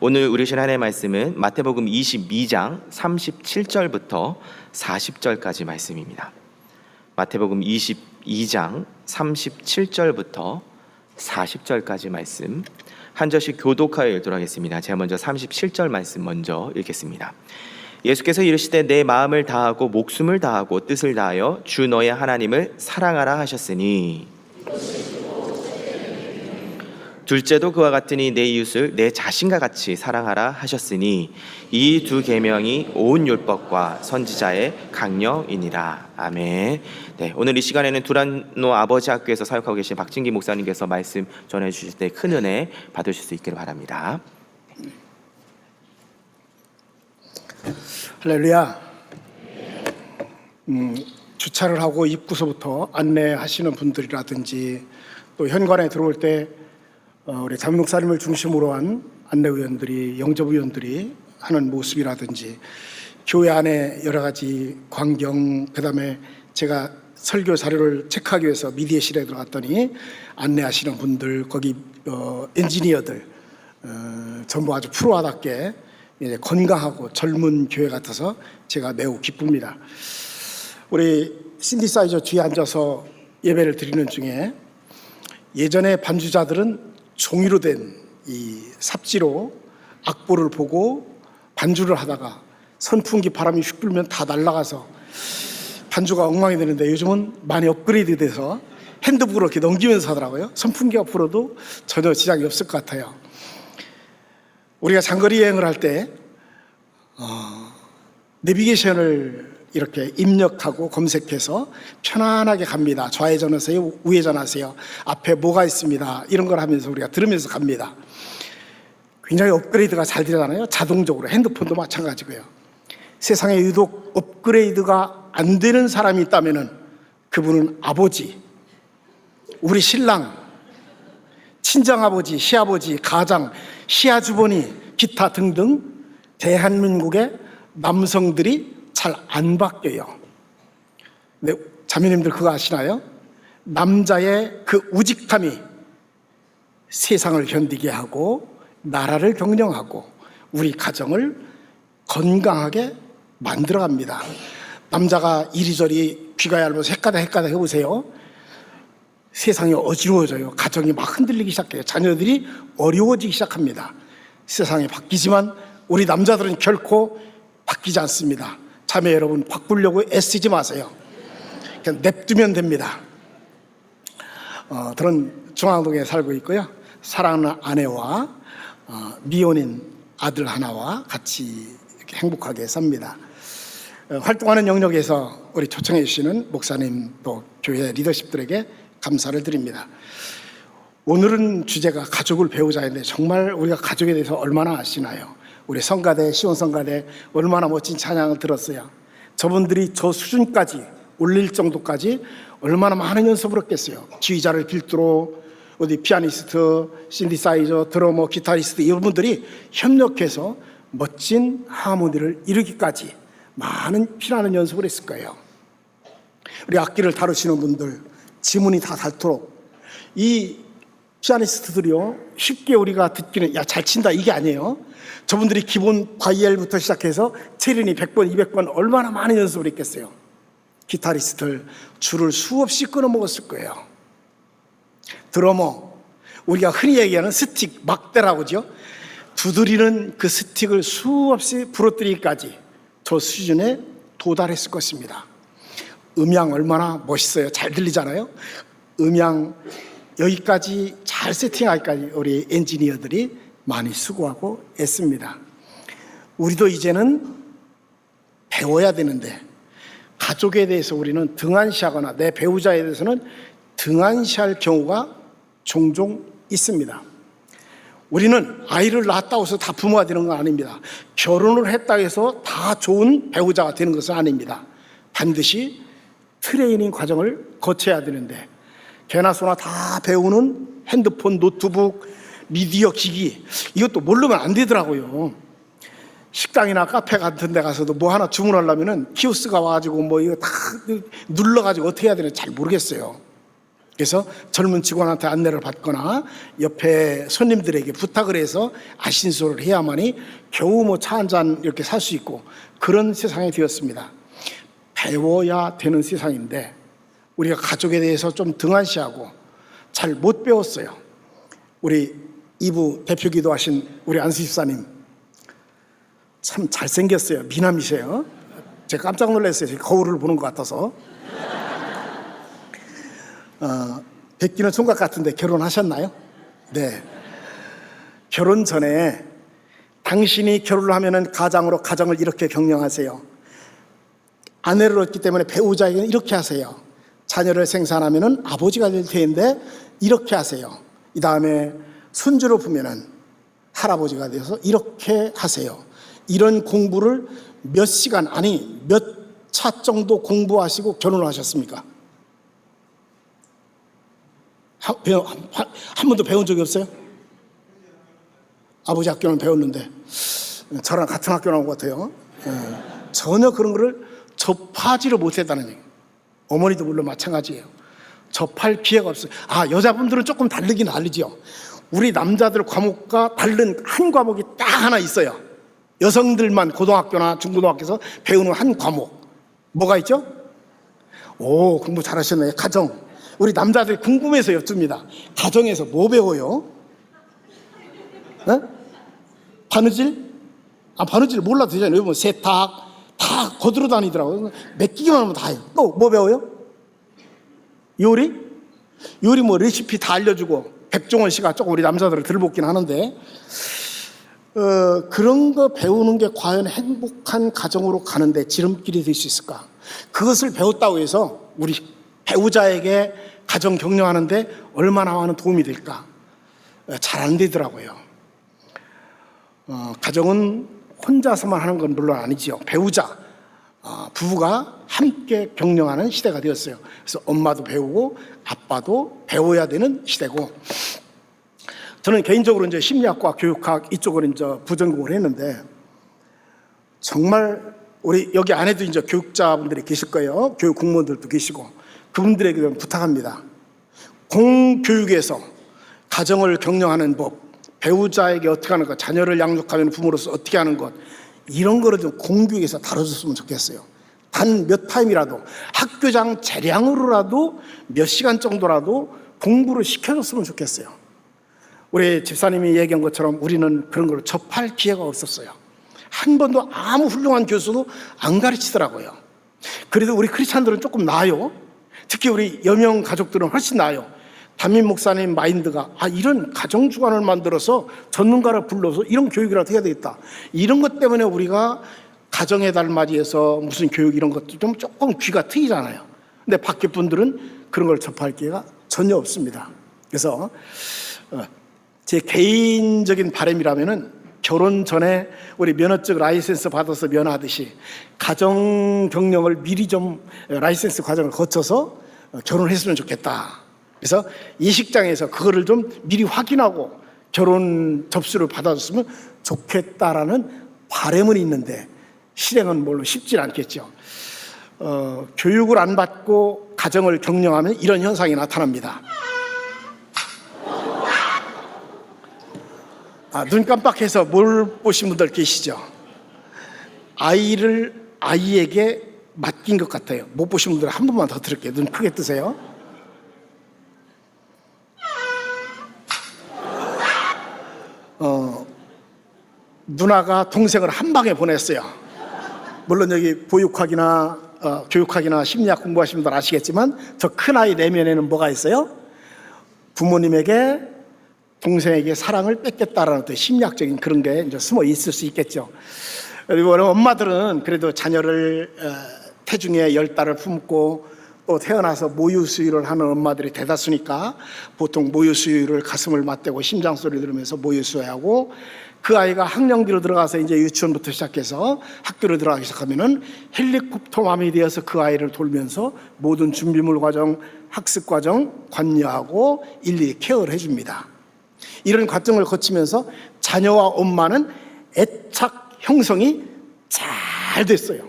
오늘 우리 주신 하나님의 말씀은 마태복음 22장 37절부터 40절까지 말씀입니다. 마태복음 22장 37절부터 40절까지 말씀 한 절씩 교독하여 읽도록 하겠습니다. 제가 먼저 37절 말씀 먼저 읽겠습니다. 예수께서 이르시되 내 마음을 다하고 목숨을 다하고 뜻을 다하여 주 너의 하나님을 사랑하라 하셨으니 둘째도 그와 같으니 내 이웃을 내 자신과 같이 사랑하라 하셨으니 이 두 계명이 온 율법과 선지자의 강령이니라. 아멘. 네, 오늘 이 시간에는 두란노 아버지 학교에서 사역하고 계신 박진기 목사님께서 말씀 전해 주실 때 큰 은혜 받으실 수 있기를 바랍니다. 할렐루야. 주차를 하고 입구서부터 안내하시는 분들이라든지 또 현관에 들어올 때 우리 장목사님을 중심으로 한 안내위원들이, 영접위원들이 하는 모습이라든지 교회 안에 여러 가지 광경, 그 다음에 제가 설교 자료를 체크하기 위해서 미디어실에 들어갔더니 안내하시는 분들, 거기 엔지니어들 전부 아주 프로하답게 건강하고 젊은 교회 같아서 제가 매우 기쁩니다. 우리 신디사이저 뒤에 앉아서 예배를 드리는 중에 예전에 반주자들은 종이로 된 이 삽지로 악보를 보고 반주를 하다가 선풍기 바람이 휙 불면 다 날아가서 반주가 엉망이 되는데 요즘은 많이 업그레이드 돼서 핸드북으로 이렇게 넘기면서 하더라고요. 선풍기가 불어도 전혀 지장이 없을 것 같아요. 우리가 장거리 여행을 할 때 내비게이션을 이렇게 입력하고 검색해서 편안하게 갑니다. 좌회전하세요, 우회전하세요, 앞에 뭐가 있습니다, 이런 걸 하면서 우리가 들으면서 갑니다. 굉장히 업그레이드가 잘 되잖아요. 자동적으로. 핸드폰도 마찬가지고요. 세상에 유독 업그레이드가 안 되는 사람이 있다면 그분은 아버지, 우리 신랑, 친정아버지, 시아버지, 가장, 시아주머니, 기타 등등 대한민국의 남성들이 잘 안 바뀌어요. 근데 자매님들 그거 아시나요? 남자의 그 우직함이 세상을 견디게 하고 나라를 경영하고 우리 가정을 건강하게 만들어갑니다. 남자가 이리저리 귀가 얇아서 헷가닥 해보세요. 세상이 어지러워져요. 가정이 막 흔들리기 시작해요. 자녀들이 어려워지기 시작합니다. 세상이 바뀌지만 우리 남자들은 결코 바뀌지 않습니다. 자매 여러분, 바꾸려고 애쓰지 마세요. 그냥 냅두면 됩니다. 저는 중앙동에 살고 있고요. 사랑하는 아내와 미혼인 아들 하나와 같이 이렇게 행복하게 삽니다. 활동하는 영역에서 우리 초청해 주시는 목사님 또 교회 리더십들에게 감사를 드립니다. 오늘은 주제가 가족을 배우자인데 정말 우리가 가족에 대해서 얼마나 아시나요? 우리 성가대, 시온성가대 얼마나 멋진 찬양을 들었어요. 저분들이 저 수준까지 올릴 정도까지 얼마나 많은 연습을 했겠어요. 지휘자를 필두로 어디 피아니스트, 신디사이저, 드러머, 기타리스트 이런 분들이 협력해서 멋진 하모니를 이루기까지 많은 피나는 연습을 했을 거예요. 우리 악기를 다루시는 분들 지문이 다 닳도록, 이 피아니스트들이요 쉽게 우리가 듣기는 야 잘 친다 이게 아니에요. 저분들이 기본 바이엘부터 시작해서 체린이 100번, 200번 얼마나 많은 연습을 했겠어요. 기타리스트들 줄을 수없이 끊어 먹었을 거예요. 드러머, 우리가 흔히 얘기하는 스틱, 막대라고 하죠. 두드리는 그 스틱을 수없이 부러뜨리기까지 저 수준에 도달했을 것입니다. 음향 얼마나 멋있어요. 잘 들리잖아요. 음향 여기까지 잘 세팅하기까지 우리 엔지니어들이 많이 수고하고 애씁니다. 우리도 이제는 배워야 되는데 가족에 대해서 우리는 등한시하거나 내 배우자에 대해서는 등한시할 경우가 종종 있습니다. 우리는 아이를 낳았다고 해서 다 부모가 되는 건 아닙니다. 결혼을 했다고 해서 다 좋은 배우자가 되는 것은 아닙니다. 반드시 트레이닝 과정을 거쳐야 되는데 개나 소나 다 배우는 핸드폰, 노트북, 미디어 기기 이것도 모르면 안 되더라고요. 식당이나 카페 같은 데 가서도 뭐 하나 주문하려면은 키오스가 와가지고 뭐 이거 다 눌러가지고 어떻게 해야 되는지 잘 모르겠어요. 그래서 젊은 직원한테 안내를 받거나 옆에 손님들에게 부탁을 해서 아신소를 해야만이 겨우 뭐 차 한 잔 이렇게 살 수 있고 그런 세상이 되었습니다. 배워야 되는 세상인데 우리가 가족에 대해서 좀 등한시하고 잘 못 배웠어요. 우리 이부 대표기도 하신 우리 안수 집사님 참 잘생겼어요. 미남이세요. 제가 깜짝 놀랐어요. 제 거울을 보는 것 같아서. 뵙기는 총각 같은데 결혼하셨나요? 네. 결혼 전에 당신이 결혼을 하면은 가정을 이렇게 경영하세요. 아내를 얻기 때문에 배우자에게는 이렇게 하세요. 자녀를 생산하면은 아버지가 될 텐데 이렇게 하세요. 이 다음에 손주를 보면은 할아버지가 되어서 이렇게 하세요. 이런 공부를 몇 시간, 아니 몇 차 정도 공부하시고 결혼을 하셨습니까? 한 번도 배운 적이 없어요? 아버지 학교는 배웠는데 저랑 같은 학교 나온 것 같아요. 전혀 그런 거를 접하지를 못했다는 얘기예요. 어머니도 물론 마찬가지예요. 접할 기회가 없어요. 여자분들은 조금 다르긴 다르죠. 우리 남자들 과목과 다른 한 과목이 딱 하나 있어요. 여성들만 고등학교나 중고등학교에서 배우는 한 과목. 뭐가 있죠? 오, 공부 잘하셨네요. 가정. 우리 남자들이 궁금해서 여쭙니다. 가정에서 뭐 배워요? 네? 바느질? 바느질 몰라도 되잖아요. 여러분 세탁 다 거들어 다니더라고요. 맡기기만 하면 다 해요. 또 뭐 배워요? 요리? 요리 뭐 레시피 다 알려주고 백종원 씨가 조금 우리 남자들을 들볶긴 하는데 그런 거 배우는 게 과연 행복한 가정으로 가는데 지름길이 될 수 있을까? 그것을 배웠다고 해서 우리 배우자에게 가정 격려하는데 얼마나 많은 도움이 될까? 잘 안 되더라고요. 가정은 혼자서만 하는 건 물론 아니지요. 배우자, 부부가 함께 격려하는 시대가 되었어요. 그래서 엄마도 배우고 아빠도 배워야 되는 시대고, 저는 개인적으로 이제 심리학과 교육학 이쪽을 이제 부전공을 했는데, 정말 우리 여기 안에도 이제 교육자분들이 계실 거예요. 교육 공무원들도 계시고, 그분들에게 좀 부탁합니다. 공교육에서 가정을 격려하는 법, 배우자에게 어떻게 하는 것, 자녀를 양육하면 부모로서 어떻게 하는 것, 이런 거를 좀 공교육에서 다뤄줬으면 좋겠어요. 단 몇 타임이라도 학교장 재량으로라도 몇 시간 정도라도 공부를 시켜줬으면 좋겠어요. 우리 집사님이 얘기한 것처럼 우리는 그런 걸 접할 기회가 없었어요. 한 번도 아무 훌륭한 교수도 안 가르치더라고요. 그래도 우리 크리스찬들은 조금 나아요. 특히 우리 여명 가족들은 훨씬 나아요. 담임 목사님 마인드가 이런 가정주간을 만들어서 전문가를 불러서 이런 교육이라도 해야 되겠다. 이런 것 때문에 우리가 가정의 달 맞이해서 무슨 교육 이런 것도 좀 조금 귀가 트이잖아요. 근데 밖에 분들은 그런 걸 접할 기회가 전혀 없습니다. 그래서 제 개인적인 바람이라면은 결혼 전에 우리 면허증 라이센스 받아서 면허하듯이 가정 경영을 미리 좀 라이센스 과정을 거쳐서 결혼을 했으면 좋겠다. 그래서 예식장에서 그거를 좀 미리 확인하고 결혼 접수를 받아줬으면 좋겠다라는 바람은 있는데 실행은 물론 쉽지 않겠죠. 교육을 안 받고 가정을 경영하면 이런 현상이 나타납니다. 눈 깜빡해서 뭘 보신 분들 계시죠? 아이에게 맡긴 것 같아요. 못 보신 분들 한 번만 더 들을게요. 눈 크게 뜨세요. 누나가 동생을 한 방에 보냈어요. 물론 여기 보육학이나 교육학이나 심리학 공부하시는 분들 아시겠지만 저 큰아이 내면에는 뭐가 있어요? 부모님에게 동생에게 사랑을 뺏겠다라는 어떤 심리학적인 그런 게 이제 숨어 있을 수 있겠죠. 그리고 엄마들은 그래도 자녀를 태중에 10달을 품고 또 태어나서 모유 수유를 하는 엄마들이 대다수니까 보통 모유 수유를 가슴을 맞대고 심장 소리 들으면서 모유 수유하고, 그 아이가 학령기로 들어가서 이제 유치원부터 시작해서 학교로 들어가기 시작하면은 헬리콥터맘이 되어서 그 아이를 돌면서 모든 준비물 과정, 학습 과정 관여하고 일일이 케어를 해줍니다. 이런 과정을 거치면서 자녀와 엄마는 애착 형성이 잘 됐어요.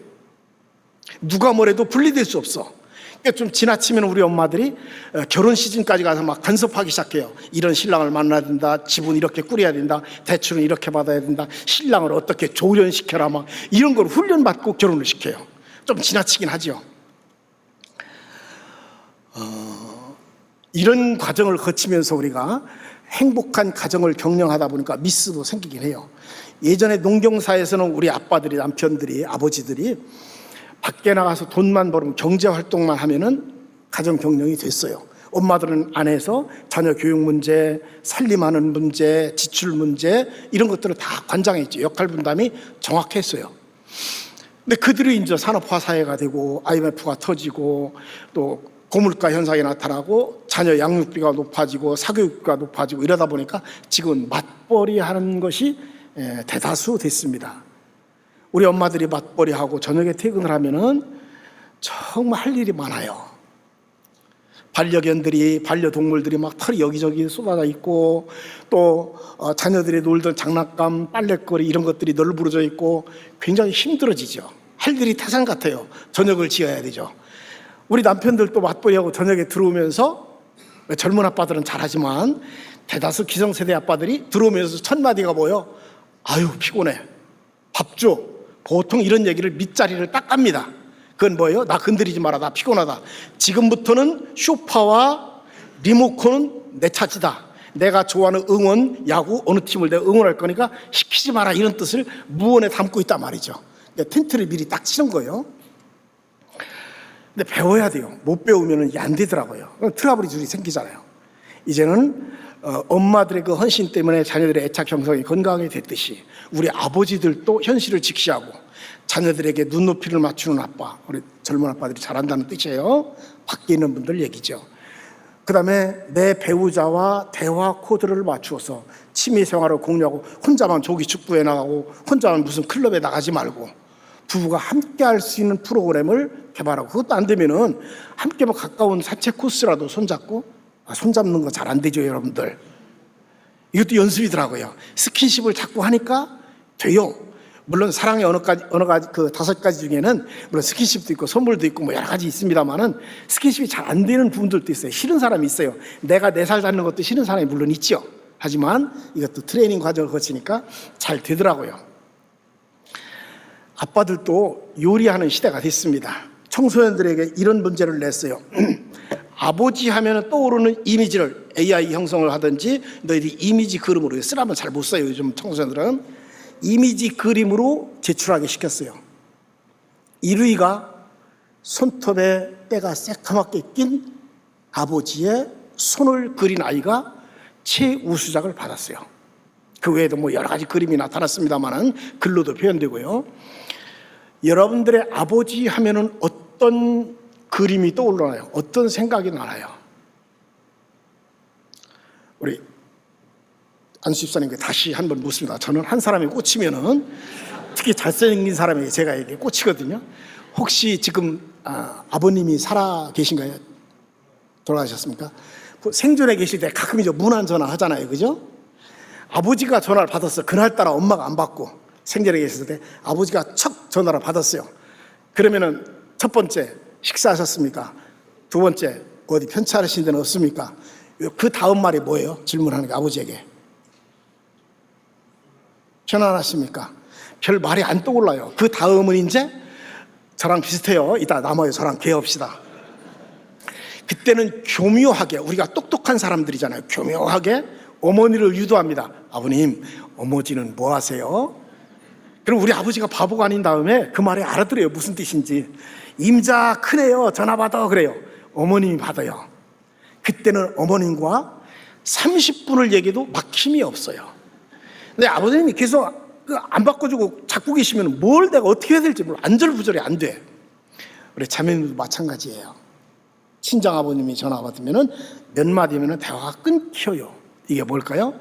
누가 뭐래도 분리될 수 없어. 좀 지나치면 우리 엄마들이 결혼 시즌까지 가서 막 간섭하기 시작해요. 이런 신랑을 만나야 된다, 집은 이렇게 꾸려야 된다, 대출은 이렇게 받아야 된다, 신랑을 어떻게 조련시켜라, 막 이런 걸 훈련받고 결혼을 시켜요. 좀 지나치긴 하죠. 이런 과정을 거치면서 우리가 행복한 가정을 경영하다 보니까 미스도 생기긴 해요. 예전에 농경사에서는 우리 아빠들이, 남편들이, 아버지들이 밖에 나가서 돈만 벌면 경제활동만 하면은 가정 경영이 됐어요. 엄마들은 안에서 자녀 교육 문제, 살림하는 문제, 지출 문제 이런 것들을 다 관장했죠. 역할 분담이 정확했어요. 근데 그들이 이제 산업화 사회가 되고 IMF가 터지고 또 고물가 현상이 나타나고 자녀 양육비가 높아지고 사교육비가 높아지고 이러다 보니까 지금 맞벌이 하는 것이 대다수 됐습니다. 우리 엄마들이 맞벌이하고 저녁에 퇴근을 하면은 정말 할 일이 많아요. 반려견들이, 반려동물들이 막 털이 여기저기 쏟아져 있고 또 자녀들이 놀던 장난감, 빨래거리 이런 것들이 널브러져 있고 굉장히 힘들어지죠. 할 일이 태산 같아요. 저녁을 지어야 되죠. 우리 남편들도 맞벌이하고 저녁에 들어오면서 젊은 아빠들은 잘하지만 대다수 기성세대 아빠들이 들어오면서 첫 마디가 뭐예요? 아유 피곤해, 밥 줘. 보통 이런 얘기를 밑자리를 딱 갑니다. 그건 뭐예요? 나 건드리지 마라, 나 피곤하다. 지금부터는 쇼파와 리모컨은 내 차지다. 내가 좋아하는 응원, 야구 어느 팀을 내가 응원할 거니까 시키지 마라, 이런 뜻을 무언에 담고 있단 말이죠. 텐트를 미리 딱 치는 거예요. 근데 배워야 돼요. 못 배우면 이게 안 되더라고요. 트러블이 둘이 생기잖아요. 이제는 엄마들의 그 헌신 때문에 자녀들의 애착 형성이 건강하게 됐듯이 우리 아버지들도 현실을 직시하고 자녀들에게 눈높이를 맞추는 아빠, 우리 젊은 아빠들이 잘한다는 뜻이에요. 밖에 있는 분들 얘기죠. 그 다음에 내 배우자와 대화 코드를 맞추어서 취미 생활을 공유하고 혼자만 조기 축구에 나가고 혼자만 무슨 클럽에 나가지 말고 부부가 함께 할 수 있는 프로그램을 개발하고, 그것도 안 되면은 함께 뭐 가까운 산책 코스라도 손잡고, 손잡는 거 잘 안 되죠, 여러분들. 이것도 연습이더라고요. 스킨십을 자꾸 하니까 돼요. 물론 사랑의 어느 가지 그 5가지 중에는 물론 스킨십도 있고 선물도 있고 뭐 여러 가지 있습니다만은 스킨십이 잘 안 되는 부분들도 있어요. 싫은 사람이 있어요. 내가 4살 닿는 것도 싫은 사람이 물론 있죠. 하지만 이것도 트레이닝 과정을 거치니까 잘 되더라고요. 아빠들도 요리하는 시대가 됐습니다. 청소년들에게 이런 문제를 냈어요. 아버지 하면 떠오르는 이미지를 AI 형성을 하든지 너희들이 이미지 그림으로 쓰라면 잘 못 써요. 요즘 청소년들은 이미지 그림으로 제출하게 시켰어요. 1위가 손톱에 때가 새카맣게 낀 아버지의 손을 그린 아이가 최우수작을 받았어요. 그 외에도 뭐 여러 가지 그림이 나타났습니다만은 글로도 표현되고요. 여러분들의 아버지 하면은 어떤 그림이 떠올라요? 어떤 생각이 나나요? 우리 안수집사님께 다시 한번 묻습니다. 저는 한 사람이 꽂히면은 특히 잘생긴 사람에게 제가 이게 꽂히거든요. 혹시 지금 아버님이 살아 계신가요? 돌아가셨습니까? 생존에 계실 때 가끔 이제 문안 전화 하잖아요, 그죠? 아버지가 전화를 받았어. 그날따라 엄마가 안 받고 생전에 계셨을 때 아버지가 척 전화를 받았어요. 그러면은 첫 번째 식사하셨습니까? 두 번째 어디 편찮으신 데는 없습니까? 그 다음 말이 뭐예요? 질문하는 게 아버지에게 편안하십니까? 별 말이 안 떠올라요. 그 다음은 이제 저랑 비슷해요. 이따 남아요. 저랑 개합시다. 그때는 교묘하게, 우리가 똑똑한 사람들이잖아요. 교묘하게 어머니를 유도합니다. 아버님, 어머니는 뭐 하세요? 그럼 우리 아버지가 바보가 아닌 다음에 그 말에 알아들어요. 무슨 뜻인지. 임자 크네요. 전화 받아. 그래요. 어머님이 받아요. 그때는 어머님과 30분을 얘기해도 막힘이 없어요. 근데 아버님이 계속 안 바꿔주고 잡고 계시면 뭘 내가 어떻게 해야 될지 몰라. 안절부절이 안 돼. 우리 자매님도 마찬가지예요. 친정 아버님이 전화 받으면은 몇 마디면은 대화가 끊겨요. 이게 뭘까요?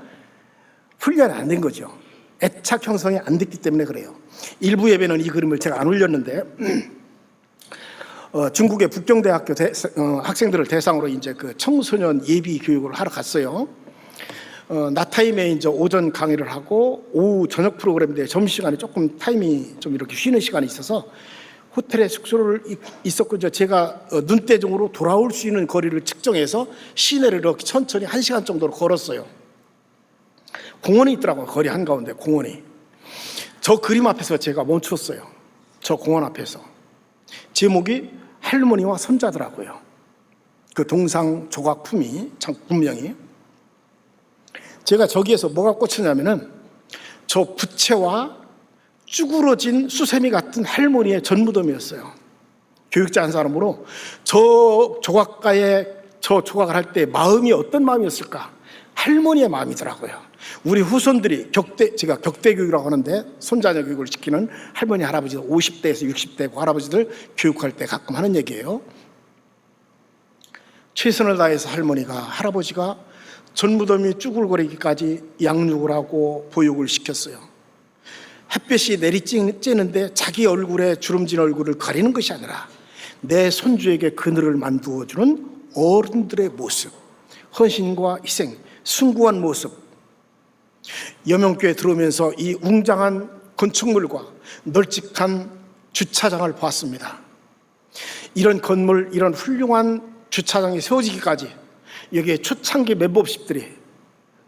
훈련이 안 된 거죠. 애착 형성이 안 됐기 때문에 그래요. 일부 예배는 이 그림을 제가 안 올렸는데 중국의 북경대학교 학생들을 대상으로 이제 그 청소년 예비 교육을 하러 갔어요. 낮 타임에 이제 오전 강의를 하고 오후 저녁 프로그램인데 점심시간에 조금 타임이 좀 이렇게 쉬는 시간이 있어서 호텔에 숙소를 있었고 제가 눈대중으로 돌아올 수 있는 거리를 측정해서 시내를 이렇게 천천히 1시간 정도로 걸었어요. 공원이 있더라고요. 거리 한가운데 공원이. 저 그림 앞에서 제가 멈췄어요. 저 공원 앞에서. 제목이 할머니와 손자더라고요. 그 동상 조각품이 참 분명히. 제가 저기에서 뭐가 꽂혔냐면은 저 부채와 쭈그러진 수세미 같은 할머니의 전무덤이었어요. 교육자 한 사람으로 저 조각가의 저 조각을 할 때 마음이 어떤 마음이었을까? 할머니의 마음이더라고요. 우리 후손들이 제가 격대교육이라고 하는데 손자녀 교육을 시키는 할머니, 할아버지들 50대에서 60대 그 할아버지들 교육할 때 가끔 하는 얘기예요. 최선을 다해서 할머니가, 할아버지가 전무덤이 쭈글거리기까지 양육을 하고 보육을 시켰어요. 햇볕이 내리쬐는데 자기 얼굴에 주름진 얼굴을 가리는 것이 아니라 내 손주에게 그늘을 만들어주는 어른들의 모습, 헌신과 희생, 숭고한 모습. 여명교에 들어오면서 이 웅장한 건축물과 널찍한 주차장을 보았습니다. 이런 건물, 이런 훌륭한 주차장이 세워지기까지 여기에 초창기 멤버십들이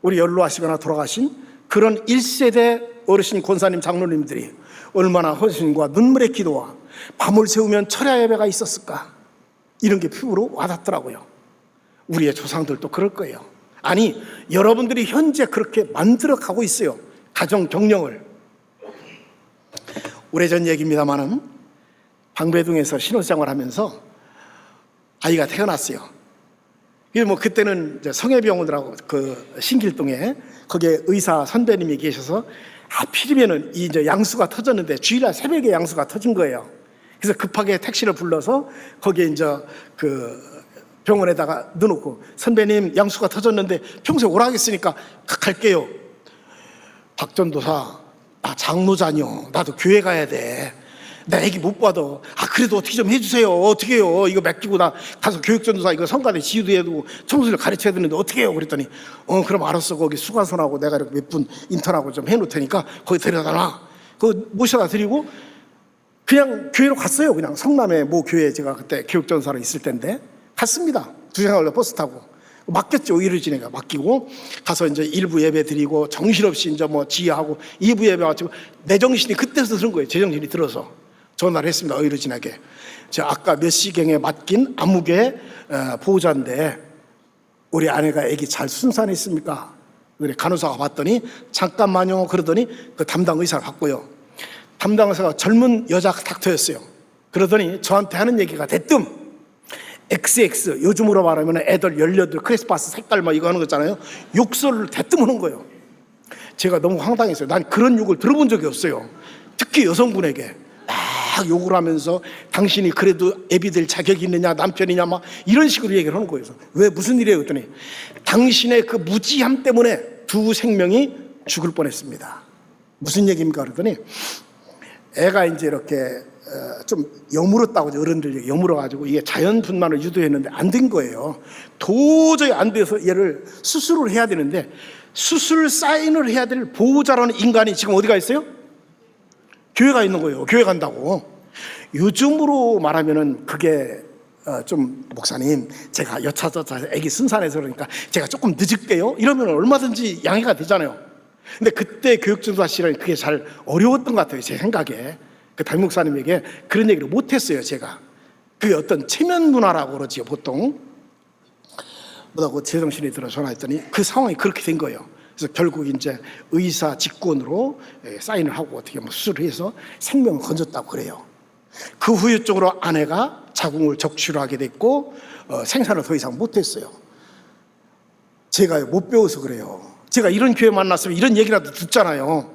우리 연로하시거나 돌아가신 그런 1세대 어르신 권사님 장로님들이 얼마나 헌신과 눈물의 기도와 밤을 새우면 철야 예배가 있었을까, 이런 게 피부로 와닿더라고요. 우리의 조상들도 그럴 거예요. 아니, 여러분들이 현재 그렇게 만들어가고 있어요. 가정 경영을. 오래전 얘기입니다만은 방배동에서 신혼생활 하면서 아이가 태어났어요. 뭐 그때는 성혜병원이라고 그 신길동에 거기에 의사 선배님이 계셔서 하필이면은 이제 양수가 터졌는데 주일날 새벽에 양수가 터진 거예요. 그래서 급하게 택시를 불러서 거기에 이제 그 병원에다가 넣어놓고, 선배님 양수가 터졌는데 평소에 오라 하겠으니까 갈게요. 박 전도사, 나 장로자녀, 나도 교회 가야 돼. 나 애기 못 받아. 그래도 어떻게 좀 해주세요. 어떻게 해요? 이거 맡기고 나 가서 교육전도사 이거 성가대 지휘도 해두고 청소를 가르쳐야 되는데 어떻게 해요? 그랬더니 그럼 알았어. 거기 수가선하고 내가 이렇게 몇 분 인턴하고 좀 해놓을 테니까 거기 데려다 놔. 그거 모셔다 드리고 그냥 교회로 갔어요. 그냥 성남의 모 교회에 제가 그때 교육전도사로 있을 때인데 갔습니다. 2시간 걸려 버스 타고. 맡겼죠. 의료진에가 맡기고 가서 이제 1부 예배 드리고 정신없이 이제 뭐 지휘하고 2부 예배 마치고 내 정신이 그때서 들은 거예요. 제 정신이 들어서 전화를 했습니다. 의료진에게. 제가 아까 몇 시경에 맡긴 암흑의 보호자인데 우리 아내가 아기 잘 순산했습니까? 그래 간호사가 봤더니 잠깐만요 그러더니 그 담당 의사를 봤고요. 담당 의사가 젊은 여자 닥터였어요. 그러더니 저한테 하는 얘기가 대뜸 XX, 요즘으로 말하면 애들 18 크리스마스 색깔 막 이거 하는 거 있잖아요. 욕설을 대뜸 하는 거예요. 제가 너무 황당했어요. 난 그런 욕을 들어본 적이 없어요. 특히 여성분에게 막 욕을 하면서 당신이 그래도 애비 될 자격이 있느냐, 남편이냐 막 이런 식으로 얘기를 하는 거예요. 왜 무슨 일이에요? 그랬더니 당신의 그 무지함 때문에 2 생명이 죽을 뻔했습니다. 무슨 얘기입니까? 그랬더니 애가 이제 이렇게 좀 여물었다고 어른들 여물어가지고 이게 자연 분만을 유도했는데 안 된 거예요. 도저히 안 돼서 얘를 수술을 해야 되는데 수술 사인을 해야 될 보호자라는 인간이 지금 어디가 있어요? 교회가 있는 거예요. 교회 간다고. 요즘으로 말하면은 그게 좀 목사님 제가 여차저차 애기 순산해서 그러니까 제가 조금 늦을게요 이러면 얼마든지 양해가 되잖아요. 근데 그때 교육전도사 씨는 그게 잘 어려웠던 것 같아요. 제 생각에 그 담임 목사님에게 그런 얘기를 못했어요. 제가 그게 어떤 체면 문화라고 그러지요 보통. 뭐라고 제정신이 들어 전화했더니 그 상황이 그렇게 된 거예요. 그래서 결국 이제 의사 직권으로 사인을 하고 어떻게 뭐 수술을 해서 생명을 건졌다고 그래요. 그 후유증으로 아내가 자궁을 적출을 하게 됐고 생산을 더 이상 못했어요. 제가 못 배워서 그래요. 제가 이런 교회 만났으면 이런 얘기라도 듣잖아요.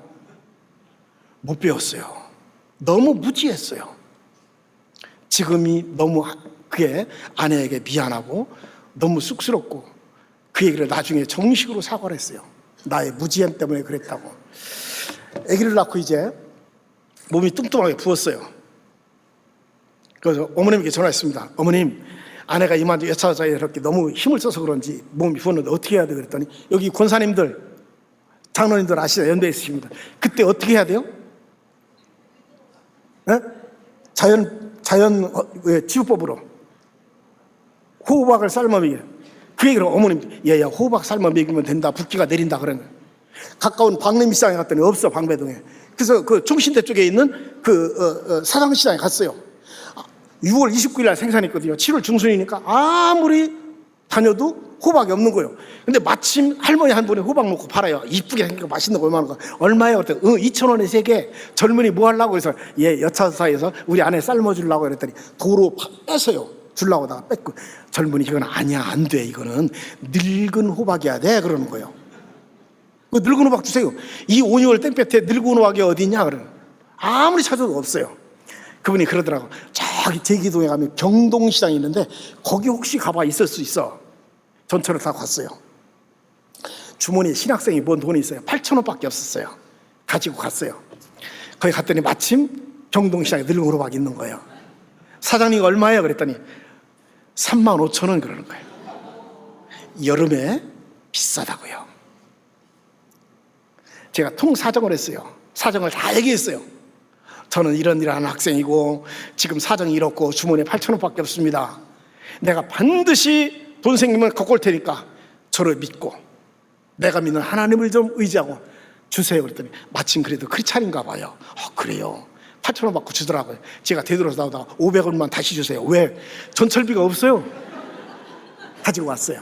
못 배웠어요. 너무 무지했어요. 지금이 너무 그게 아내에게 미안하고 너무 쑥스럽고 그 얘기를 나중에 정식으로 사과를 했어요. 나의 무지함 때문에 그랬다고. 아기를 낳고 이제 몸이 뚱뚱하게 부었어요. 그래서 어머님께 전화했습니다. 어머님, 아내가 이만 여차저차 이렇게 너무 힘을 써서 그런지 몸이 부었는데 어떻게 해야 돼? 그랬더니 여기 권사님들, 장로님들 아시죠? 연배에 있으십니다. 그때 어떻게 해야 돼요? 네? 치유법으로 호박을 삶아 먹여. 그 얘기를 어머님, 얘야 호박 삶아 먹이면 된다, 붓기가 내린다 그런 거예요. 가까운 방림시장에 갔더니 없어, 방배동에. 그래서 그 중신대 쪽에 있는 사당시장에 갔어요. 6월 29일 날 생산했거든요. 7월 중순이니까 아무리 다녀도 호박이 없는 거예요. 근데 마침 할머니 한 분이 호박 놓고 팔아요. 이쁘게 생기고 맛있는 거 얼마나 거. 얼마예요? 그랬더니 2,000원에 3개. 젊은이 뭐 하려고 해서 여차사에서 우리 아내 삶아주려고 그랬더니 도로 뺏어요. 주려고 다가 뺏고. 젊은이 이건 아니야, 안 돼. 이거는 늙은 호박이야 돼. 그러는 거예요. 그 늙은 호박 주세요. 이 5, 6월 땡볕에 늙은 호박이 어디 있냐? 그러는. 아무리 찾아도 없어요. 그분이 그러더라고. 저기 제기동에 가면 경동시장이 있는데 거기 혹시 가봐 있을 수 있어. 전철을 타고 갔어요. 주머니에 신학생이 뭔 돈이 있어요. 8,000원밖에 없었어요. 가지고 갔어요. 거기 갔더니 마침 경동시장에 늙은 호박이 있는 거예요. 사장님 얼마예요? 그랬더니 35,000원 그러는 거예요. 여름에 비싸다고요. 제가 통사정을 했어요. 사정을 다 얘기했어요. 저는 이런 학생이고 지금 사정이 이렇고 주머니에 8,000원밖에 없습니다. 내가 반드시 돈 생기면 갖고 올 테니까 저를 믿고 내가 믿는 하나님을 좀 의지하고 주세요. 그랬더니 마침 그래도 크리스찬인가 봐요. 그래요. 8,000원 받고 주더라고요. 제가 되돌아서 나오다가 500원만 다시 주세요. 왜? 전철비가 없어요. 가지고 왔어요.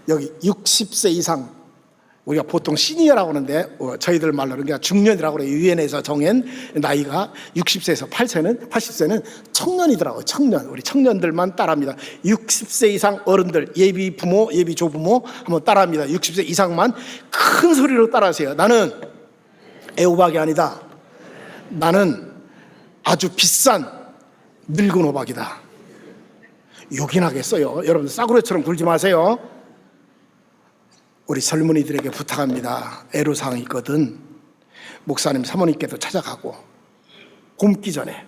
여기 60세 이상, 우리가 보통 시니어라고 하는데 저희들 말로는 그냥 중년이라고 그래요. 유엔에서 정한 나이가 60세에서 80세는 청년이더라고요. 청년. 우리 청년들만 따라합니다. 60세 이상 어른들, 예비 부모, 예비 조부모 한번 따라합니다. 60세 이상만 큰 소리로 따라하세요. 나는 애호박이 아니다. 나는 아주 비싼 늙은 호박이다. 요긴하겠어요. 여러분들 싸구려처럼 굴지 마세요. 우리 젊은이들에게 부탁합니다. 애로사항이 있거든 목사님 사모님께도 찾아가고 굶기 전에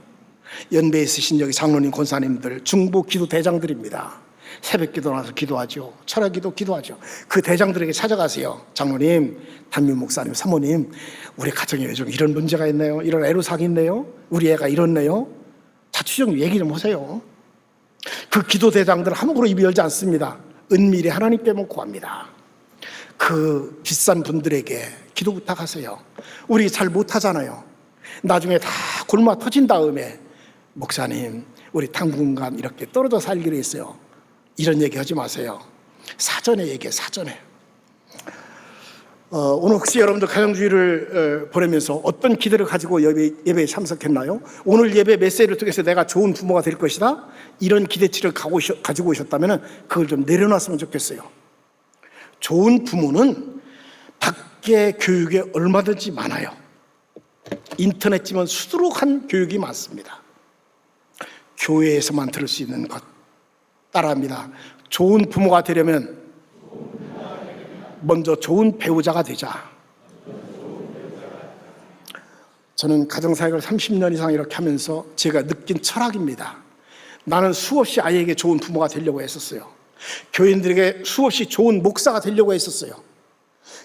연배에 있으신 여기 장로님 권사님들 중보 기도 대장들입니다. 새벽 기도 나서 기도하죠. 철학 기도 기도하죠. 그 대장들에게 찾아가세요. 장로님, 단임 목사님, 사모님, 우리 가정에 요즘 이런 문제가 있네요. 이런 애로사항이 있네요. 우리 애가 이렇네요. 자취 좀 얘기 좀 하세요. 그 기도 대장들 함부로 입 열지 않습니다. 은밀히 하나님께만 구합니다. 그 비싼 분들에게 기도 부탁하세요. 우리 잘 못하잖아요. 나중에 다 굶어 터진 다음에 목사님, 우리 당분간 이렇게 떨어져 살기로 했어요. 이런 얘기 하지 마세요. 사전에 얘기해, 사전에. 오늘 혹시 여러분들 가정주의를 보내면서 어떤 기대를 가지고 예배에 참석했나요? 오늘 예배 메시지를 통해서 내가 좋은 부모가 될 것이다, 이런 기대치를 가지고 오셨다면 그걸 좀 내려놨으면 좋겠어요. 좋은 부모는 밖에 교육에 얼마든지 많아요. 인터넷 치면 수두룩한 교육이 많습니다. 교회에서만 들을 수 있는 것 따라합니다. 좋은 부모가 되려면 먼저 좋은 배우자가 되자. 저는 가정사역을 30년 이상 이렇게 하면서 제가 느낀 철학입니다. 나는 수없이 아이에게 좋은 부모가 되려고 했었어요. 교인들에게 수없이 좋은 목사가 되려고 했었어요.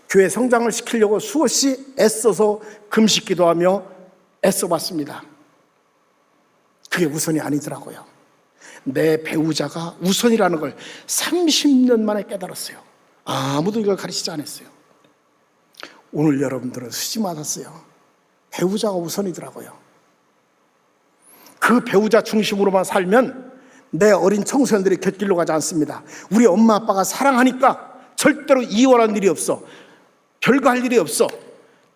교회 성장을 시키려고 수없이 애써서 금식 기도하며 애써봤습니다. 그게 우선이 아니더라고요. 내 배우자가 우선이라는 걸 30년 만에 깨달았어요. 아무도 이걸 가르치지 않았어요. 오늘 여러분들은 수지 맞았어요. 배우자가 우선이더라고요. 그 배우자 중심으로만 살면 내 어린 청소년들이 곁길로 가지 않습니다. 우리 엄마 아빠가 사랑하니까 절대로 이혼할 일이 없어. 별거 할 일이 없어.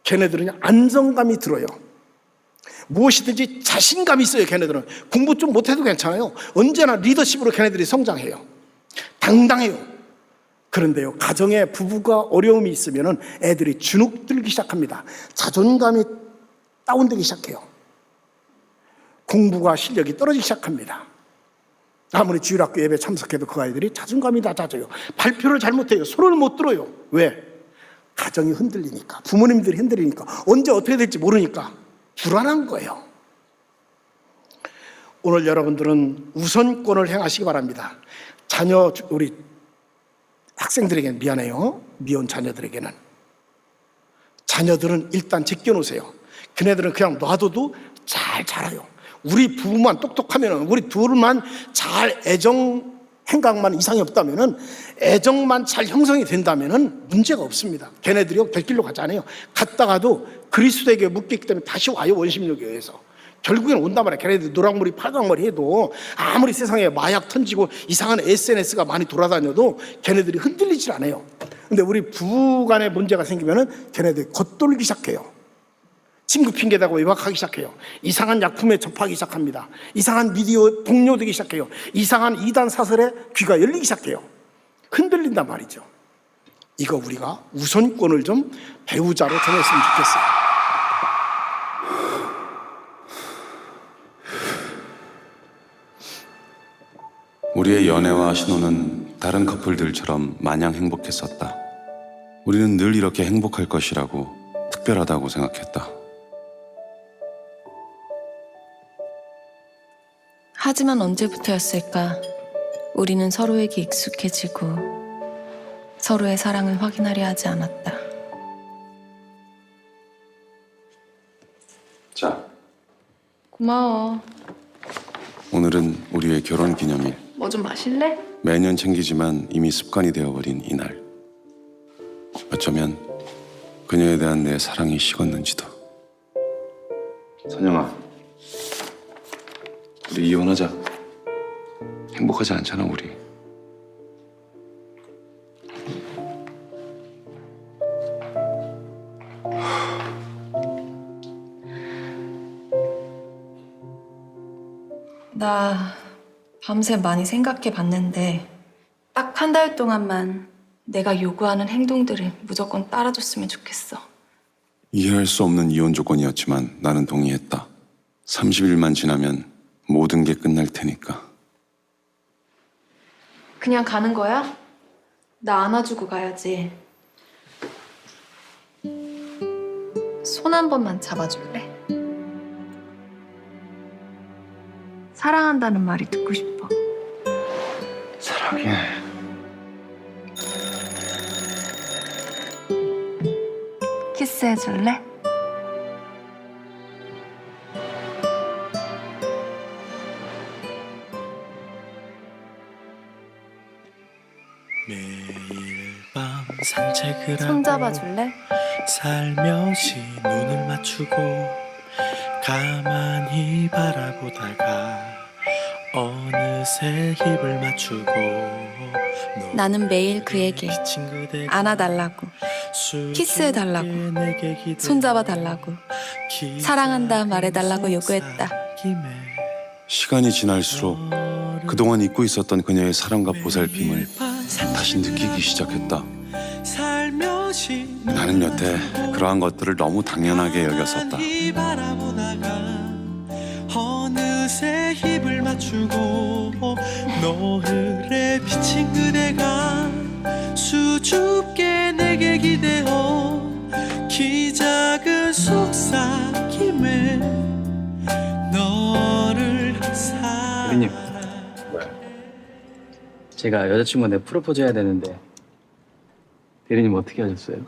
걔네들은 안정감이 들어요. 무엇이든지 자신감이 있어요. 걔네들은 공부 좀 못해도 괜찮아요. 언제나 리더십으로 걔네들이 성장해요. 당당해요. 그런데요, 가정에 부부가 어려움이 있으면 애들이 주눅들기 시작합니다. 자존감이 다운되기 시작해요. 공부가 실력이 떨어지기 시작합니다. 아무리 주일학교 예배 참석해도 그 아이들이 자존감이 낮아져요. 발표를 잘못해요. 소리를 못 들어요. 왜? 가정이 흔들리니까, 부모님들이 흔들리니까, 언제 어떻게 될지 모르니까 불안한 거예요. 오늘 여러분들은 우선권을 행하시기 바랍니다. 우리 학생들에게는 미안해요. 미혼 자녀들에게는. 자녀들은 일단 제껴놓으세요. 그네들은 그냥 놔둬도 잘 자라요. 우리 부부만 똑똑하면, 우리 둘만 잘 애정 행각만 이상이 없다면은, 애정만 잘 형성이 된다면은 문제가 없습니다. 걔네들이 될 길로 가지 않아요. 갔다가도 그리스도에게 묶이기 때문에 다시 와요. 원심력에 의해서 결국엔 온단 말이야. 걔네들 노랑머리 빨강머리 해도, 아무리 세상에 마약 던지고 이상한 SNS가 많이 돌아다녀도 걔네들이 흔들리질 않아요. 근데 우리 부부간에 문제가 생기면은 걔네들이 겉돌기 시작해요. 친구 핑계대고 외박하기 시작해요. 이상한 약품에 접하기 시작합니다. 이상한 미디어 동료되기 시작해요. 이상한 이단 사설에 귀가 열리기 시작해요. 흔들린단 말이죠. 이거 우리가 우선권을 좀 배우자로 정했으면 좋겠어요. 우리의 연애와 신혼은 다른 커플들처럼 마냥 행복했었다. 우리는 늘 이렇게 행복할 것이라고, 특별하다고 생각했다. 하지만 언제부터였을까? 우리는 서로에게 익숙해지고 서로의 사랑을 확인하려 하지 않았다. 자, 고마워. 오늘은 우리의 결혼 기념일. 뭐 좀 마실래? 매년 챙기지만 이미 습관이 되어버린 이날. 어쩌면 그녀에 대한 내 사랑이 식었는지도. 선영아, 우리 이혼하자. 행복하지 않잖아, 우리. 나 밤새 많이 생각해 봤는데 딱 한 달 동안만 내가 요구하는 행동들을 무조건 따라줬으면 좋겠어. 이해할 수 없는 이혼 조건이었지만 나는 동의했다. 30일만 지나면 모든 게 끝날 테니까. 그냥 가는 거야? 나 안아주고 가야지. 손 한 번만 잡아줄래? 사랑한다는 말이 듣고 싶어. 사랑해. 키스해줄래? 매일 밤 산책을 하고 손잡아줄래? 살며시 눈을 맞추고 가만히 바라보다가 어느새 입을 맞추고 나는 매일 그에게 비친 그대가 안아달라고, 키스해달라고, 내게 기대어 손잡아달라고, 사랑한다 말해달라고 요구했다. 시간이 지날수록 그동안 잊고 있었던 그녀의 사랑과 보살핌을 다시 느끼기 시작했다. 나는 여태 그러한 것들을 너무 당연하게 여겼었다. 어느새 입을 맞추고 노을에 비친 그대가 수줍게 내게 기대어 키 작은 속삭임에 너를 대리님, 제가 여자친구한테 프로포즈 해야 되는데 대리님 어떻게 하셨어요?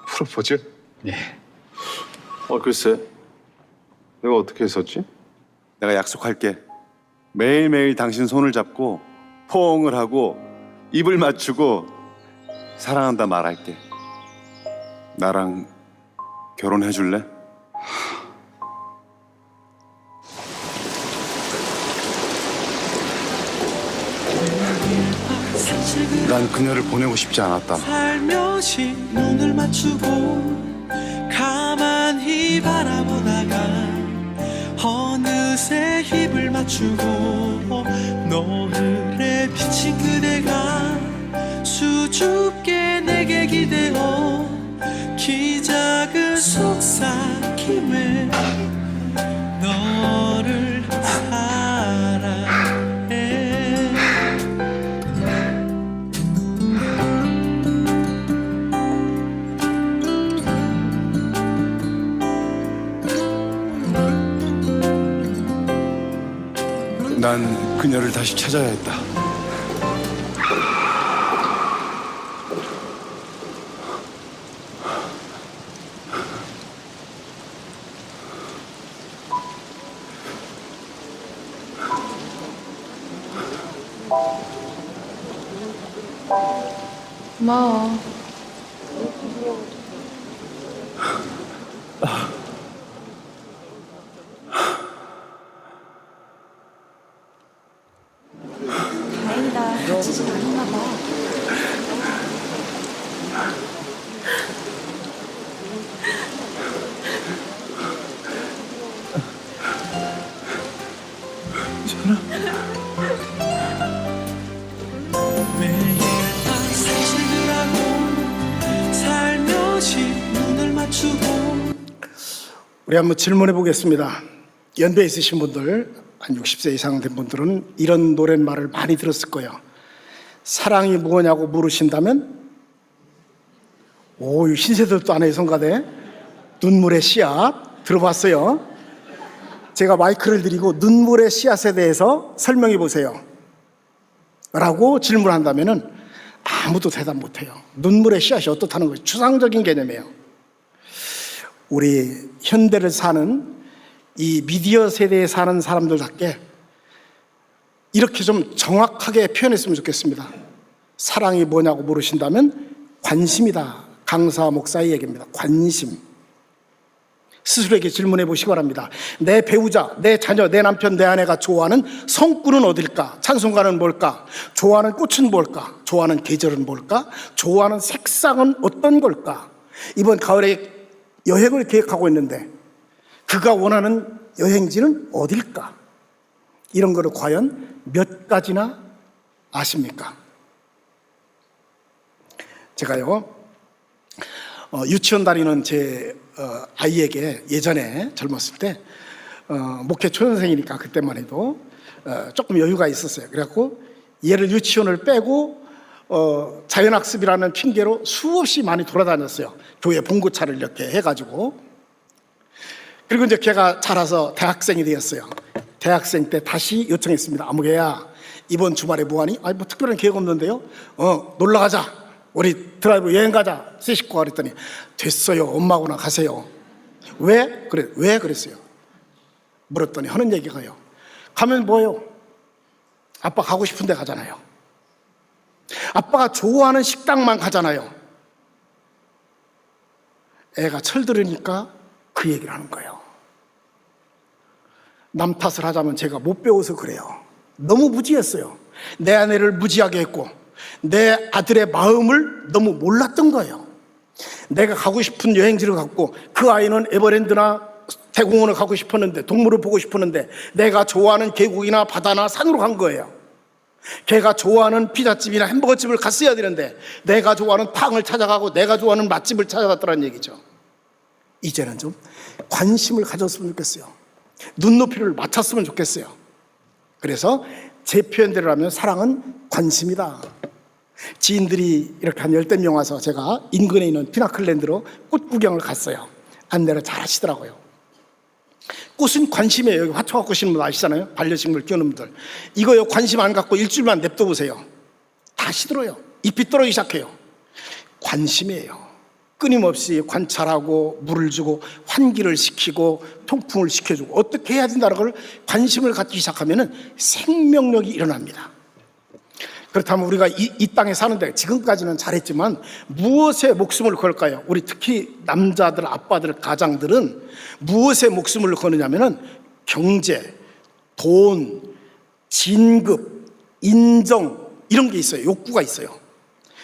프로포즈? 네. 글쎄. 내가 어떻게 했었지? 내가 약속할게. 매일매일 당신 손을 잡고 포옹을 하고 입을 맞추고 사랑한다 말할게. 나랑 결혼해 줄래? 난 그녀를 보내고 싶지 않았다. 살며시 눈을 맞추고 가만히 바라보다가 어느새 입을 맞추고 노을에 비친 그대가 수줍게 내게 기대어 키 작은 속삭임에 너를 사랑해. 난 그녀를 다시 찾아야 했다. 고마워. 다행이다. 다치진 않았나 봐. 매일 밤 산책을 하고 살며시 눈을 맞추고 우리 한번 질문해 보겠습니다. 연배 있으신 분들, 한 60세 이상 된 분들은 이런 노랫말을 많이 들었을 거예요. 사랑이 뭐냐고 물으신다면, 오, 신세들도 안 해요, 성가대. 눈물의 씨앗 들어봤어요. 제가 마이크를 드리고 눈물의 씨앗에 대해서 설명해 보세요 라고 질문한다면 아무도 대답 못해요. 눈물의 씨앗이 어떻다는 거예요. 추상적인 개념이에요. 우리 현대를 사는 이 미디어 세대에 사는 사람들답게 이렇게 좀 정확하게 표현했으면 좋겠습니다. 사랑이 뭐냐고 물으신다면 관심이다. 강사 목사의 얘기입니다. 관심. 스스로에게 질문해 보시기 바랍니다. 내 배우자, 내 자녀, 내 남편, 내 아내가 좋아하는 성꾼은 어딜까? 찬송가는 뭘까? 좋아하는 꽃은 뭘까? 좋아하는 계절은 뭘까? 좋아하는 색상은 어떤 걸까? 이번 가을에 여행을 계획하고 있는데 그가 원하는 여행지는 어딜까? 이런 거를 과연 몇 가지나 아십니까? 제가요 유치원 다니는 제 아이에게 예전에 젊었을 때 목회 초년생이니까 그때만 해도 조금 여유가 있었어요. 그래갖고 얘를 유치원을 빼고 자연학습이라는 핑계로 수없이 많이 돌아다녔어요. 교회 봉고차를 이렇게 해가지고. 그리고 이제 걔가 자라서 대학생이 되었어요. 대학생 때 다시 요청했습니다. 아무개야 이번 주말에 뭐하니? 아니 뭐 특별한 계획 없는데요. 놀러 가자. 우리 드라이브 여행 가자. 세 식구가 그랬더니 됐어요. 엄마하고나 가세요. 왜? 그래. 왜 그랬어요? 물었더니 하는 얘기가요. 가면 뭐예요? 아빠 가고 싶은 데 가잖아요. 아빠가 좋아하는 식당만 가잖아요. 애가 철들으니까 그 얘기를 하는 거예요. 남 탓을 하자면 제가 못 배워서 그래요. 너무 무지했어요. 내 아내를 무지하게 했고 내 아들의 마음을 너무 몰랐던 거예요. 내가 가고 싶은 여행지를 갖고 그 아이는 에버랜드나 대공원을 가고 싶었는데 동물을 보고 싶었는데 내가 좋아하는 계곡이나 바다나 산으로 간 거예요. 걔가 좋아하는 피자집이나 햄버거집을 갔어야 되는데 내가 좋아하는 탕을 찾아가고 내가 좋아하는 맛집을 찾아갔더라는 얘기죠. 이제는 좀 관심을 가졌으면 좋겠어요. 눈높이를 맞췄으면 좋겠어요. 그래서 제 표현대로 하면 사랑은 관심이다. 지인들이 이렇게 한 10명 와서 제가 인근에 있는 피나클랜드로 꽃 구경을 갔어요. 안내를 잘 하시더라고요. 꽃은 관심이에요. 여기 화초 갖고 오시는 분 아시잖아요. 반려식물 키우는 분들. 이거요 관심 안 갖고 일주일만 냅둬 보세요. 다 시들어요. 잎이 떨어지기 시작해요. 관심이에요. 끊임없이 관찰하고 물을 주고 환기를 시키고 통풍을 시켜주고 어떻게 해야 된다는 걸 관심을 갖기 시작하면 생명력이 일어납니다. 그렇다면 우리가 이 땅에 사는데 지금까지는 잘했지만 무엇에 목숨을 걸까요? 우리 특히 남자들, 아빠들, 가장들은 무엇에 목숨을 거느냐면은 경제, 돈, 진급, 인정 이런 게 있어요. 욕구가 있어요.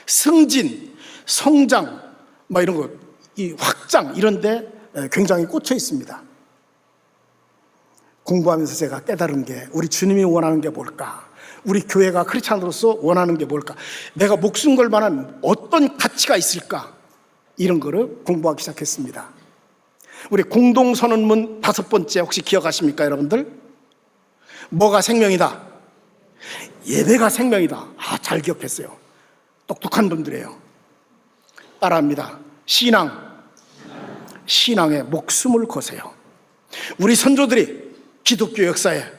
승진, 성장 뭐 이런 거, 이 확장 이런 데 굉장히 꽂혀 있습니다. 공부하면서 제가 깨달은 게 우리 주님이 원하는 게 뭘까? 우리 교회가 크리스찬으로서 원하는 게 뭘까? 내가 목숨 걸 만한 어떤 가치가 있을까? 이런 거를 공부하기 시작했습니다. 우리 공동선언문 5번째 혹시 기억하십니까, 여러분들? 뭐가 생명이다? 예배가 생명이다. 잘 기억했어요. 똑똑한 분들이에요. 따라합니다. 신앙에 목숨을 거세요. 우리 선조들이 기독교 역사에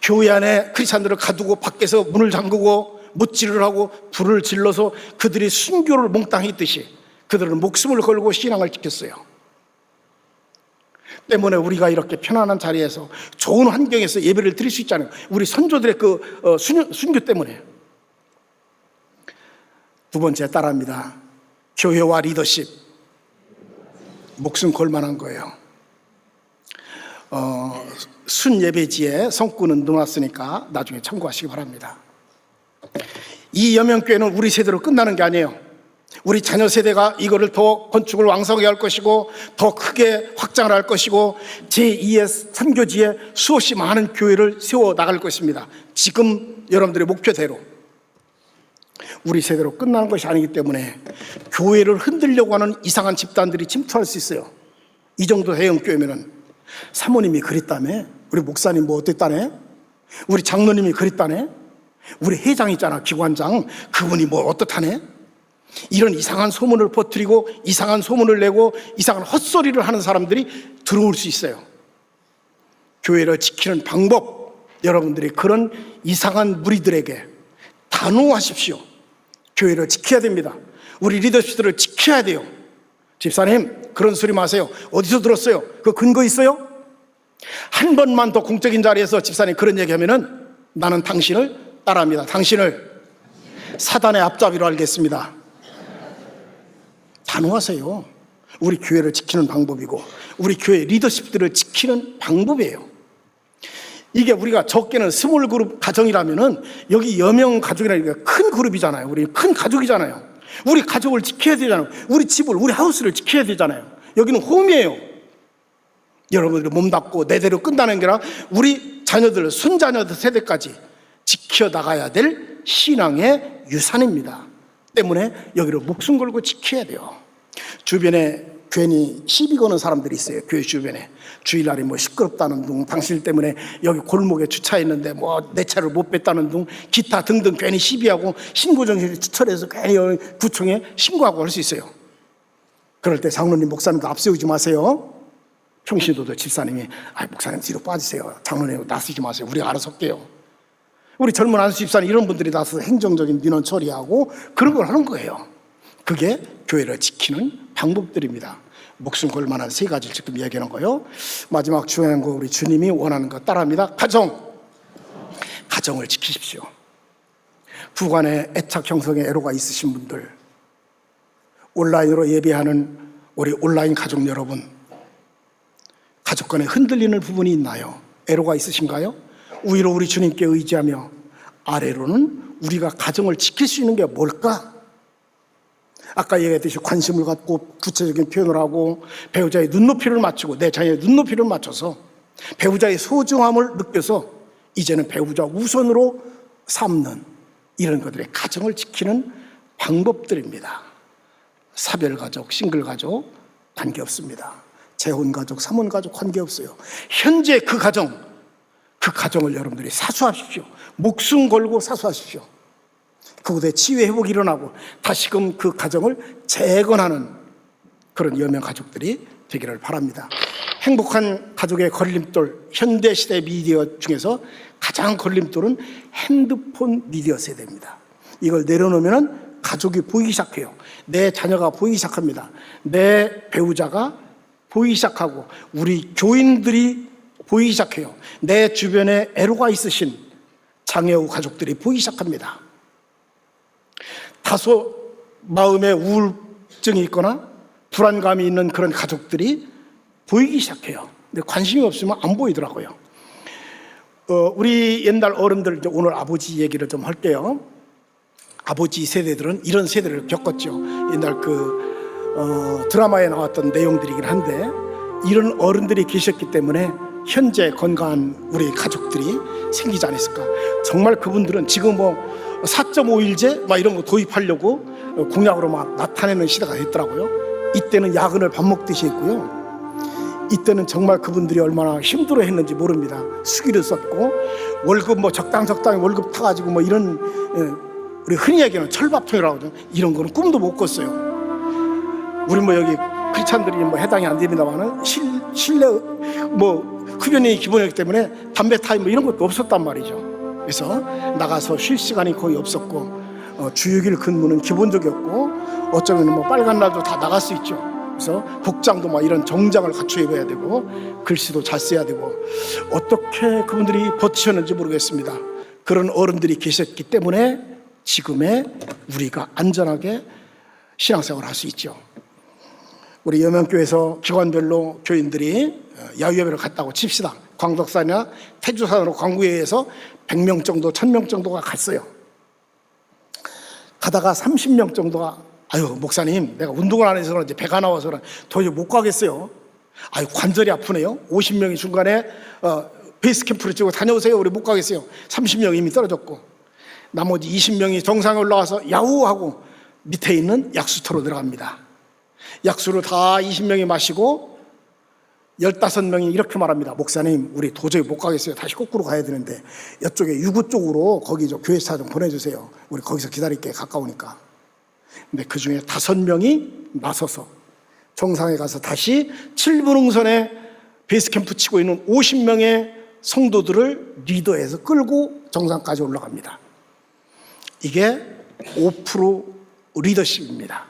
교회 안에 크리스찬들을 가두고 밖에서 문을 잠그고 못질을 하고 불을 질러서 그들이 순교를 몽땅 했듯이 그들은 목숨을 걸고 신앙을 지켰어요. 때문에 우리가 이렇게 편안한 자리에서 좋은 환경에서 예배를 드릴 수 있잖아요. 우리 선조들의 그 순교 때문에. 두 번째 따라합니다. 교회와 리더십. 목숨 걸 만한 거예요. 순예배지에 성구는 넣어놨으니까 나중에 참고하시기 바랍니다. 이 여명교회는 우리 세대로 끝나는 게 아니에요. 우리 자녀 세대가 이거를 더 건축을 왕성하게 할 것이고 더 크게 확장을 할 것이고 제2의 선교지에 수없이 많은 교회를 세워 나갈 것입니다. 지금 여러분들의 목표대로. 우리 세대로 끝나는 것이 아니기 때문에 교회를 흔들려고 하는 이상한 집단들이 침투할 수 있어요. 이 정도 대형교회면은 사모님이 그랬다며? 우리 목사님 뭐 어땠다네? 우리 장로님이 그랬다네? 우리 회장 있잖아, 기관장. 그분이 뭐 어떻다네? 이런 이상한 소문을 퍼뜨리고 이상한 소문을 내고 이상한 헛소리를 하는 사람들이 들어올 수 있어요. 교회를 지키는 방법, 여러분들이 그런 이상한 무리들에게 단호하십시오. 교회를 지켜야 됩니다. 우리 리더십들을 지켜야 돼요. 집사님, 그런 소리 마세요. 어디서 들었어요? 그 근거 있어요? 한 번만 더 공적인 자리에서 집사님 그런 얘기하면은 나는 당신을 따라합니다. 당신을 사단의 앞잡이로 알겠습니다. 단호하세요. 우리 교회를 지키는 방법이고 우리 교회 리더십들을 지키는 방법이에요. 이게 우리가 적게는 20그룹 가정이라면은 여기 여명 가족이라니까 큰 그룹이잖아요. 우리 큰 가족이잖아요. 우리 가족을 지켜야 되잖아요. 우리 집을, 우리 하우스를 지켜야 되잖아요. 여기는 홈이에요. 여러분들 몸담고 내대로 끝나는 게 아니라 우리 자녀들, 손자녀들 세대까지 지켜나가야 될 신앙의 유산입니다. 때문에 여기를 목숨 걸고 지켜야 돼요. 주변에 괜히 시비 거는 사람들이 있어요. 교회 주변에 주일날에 뭐 시끄럽다는 둥, 당신 때문에 여기 골목에 주차했는데 뭐 내 차를 못 뺐다는 둥, 기타 등등 괜히 시비하고 신고정신에 지철해서 괜히 구청에 신고하고 할 수 있어요. 그럴 때 장로님, 목사님도 앞세우지 마세요. 평신도들 집사님이 목사님 뒤로 빠지세요. 장로님 나서지 마세요. 우리가 알아서 할게요. 우리 젊은 안수 집사님 이런 분들이 나서서 행정적인 민원 처리하고 그런 걸 하는 거예요. 그게 교회를 지키는 방법들입니다. 목숨 걸 만한 세 가지를 지금 이야기하는 거예요. 마지막 중요한 거 우리 주님이 원하는 거 따라합니다. 가정을 지키십시오. 부관에 애착 형성에 애로가 있으신 분들, 온라인으로 예배하는 우리 온라인 가족 여러분, 가족 간에 흔들리는 부분이 있나요? 애로가 있으신가요? 위로 우리 주님께 의지하며 아래로는 우리가 가정을 지킬 수 있는 게 뭘까? 아까 얘기했듯이 관심을 갖고 구체적인 표현을 하고 배우자의 눈높이를 맞추고 내 자녀의 눈높이를 맞춰서 배우자의 소중함을 느껴서 이제는 배우자 우선으로 삼는 이런 것들의 가정을 지키는 방법들입니다. 사별가족, 싱글가족 관계없습니다. 재혼가족, 삼혼가족 관계없어요. 현재 그 가정을 여러분들이 사수하십시오. 목숨 걸고 사수하십시오. 그곳에 치유의 회복이 일어나고 다시금 그 가정을 재건하는 그런 여명 가족들이 되기를 바랍니다. 행복한 가족의 걸림돌, 현대시대 미디어 중에서 가장 걸림돌은 핸드폰 미디어 세대입니다. 이걸 내려놓으면 가족이 보이기 시작해요. 내 자녀가 보이기 시작합니다. 내 배우자가 보이기 시작하고 우리 교인들이 보이기 시작해요. 내 주변에 애로가 있으신 장애우 가족들이 보이기 시작합니다. 다소 마음에 우울증이 있거나 불안감이 있는 그런 가족들이 보이기 시작해요. 근데 관심이 없으면 안 보이더라고요. 우리 옛날 어른들, 이제 오늘 아버지 얘기를 좀 할게요. 아버지 세대들은 이런 세대를 겪었죠. 옛날 드라마에 나왔던 내용들이긴 한데 이런 어른들이 계셨기 때문에 현재 건강한 우리 가족들이 생기지 않았을까. 정말 그분들은 지금 4.5일제 막 이런 거 도입하려고 공약으로 막 나타내는 시대가 됐더라고요. 이때는 야근을 밥 먹듯이 했고요. 이때는 정말 그분들이 얼마나 힘들어 했는지 모릅니다. 수기를 썼고 월급 적당히 월급 타가지고 이런 우리 흔히 얘기하는 철밥통이라고 하죠. 이런 거는 꿈도 못 꿨어요. 우리 여기 크리스찬들이 해당이 안 됩니다만은 실내 흡연이 기본이기 때문에 담배 타임 이런 것도 없었단 말이죠. 그래서 나가서 쉴 시간이 거의 없었고 주육일 근무는 기본적이었고 어쩌면 빨간 날도 다 나갈 수 있죠. 그래서 복장도 이런 정장을 갖춰 입어야 되고 글씨도 잘 써야 되고 어떻게 그분들이 버티셨는지 모르겠습니다. 그런 어른들이 계셨기 때문에 지금의 우리가 안전하게 신앙생활을 할 수 있죠. 우리 여명교회에서 기관별로 교인들이 야유회를 갔다고 칩시다. 광덕산이나 태주산으로 광구회에서 100명 정도, 1000명 정도가 갔어요. 가다가 30명 정도가 아유 목사님 내가 운동을 안 해서 그런지 배가 나와서 그런지 도저히 못 가겠어요. 아유 관절이 아프네요. 50명이 중간에 베이스 캠프를 찍고 다녀오세요. 우리 못 가겠어요. 30명이 이미 떨어졌고 나머지 20명이 정상에 올라가서 야우하고 밑에 있는 약수터로 들어갑니다. 약수를 다 20명이 마시고 15명이 이렇게 말합니다. 목사님 우리 도저히 못 가겠어요. 다시 거꾸로 가야 되는데 이쪽에 유구 쪽으로 거기 저 교회차 좀 보내주세요. 우리 거기서 기다릴게 가까우니까. 근데 그 중에 5명이 나서서 정상에 가서 다시 7분 응선에 베이스 캠프 치고 있는 50명의 성도들을 리더해서 끌고 정상까지 올라갑니다. 이게 5% 리더십입니다.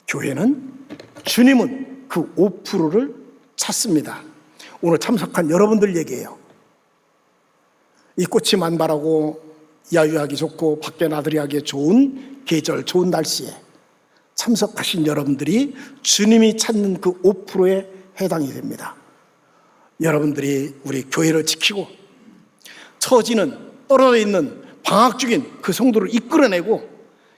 교회는 주님은 그 5%를 찾습니다. 오늘 참석한 여러분들 얘기예요. 이 꽃이 만발하고 야유하기 좋고 밖에 나들이하기 좋은 계절, 좋은 날씨에 참석하신 여러분들이 주님이 찾는 그 5%에 해당이 됩니다. 여러분들이 우리 교회를 지키고 처지는 떨어져 있는 방학 중인 그 성도를 이끌어내고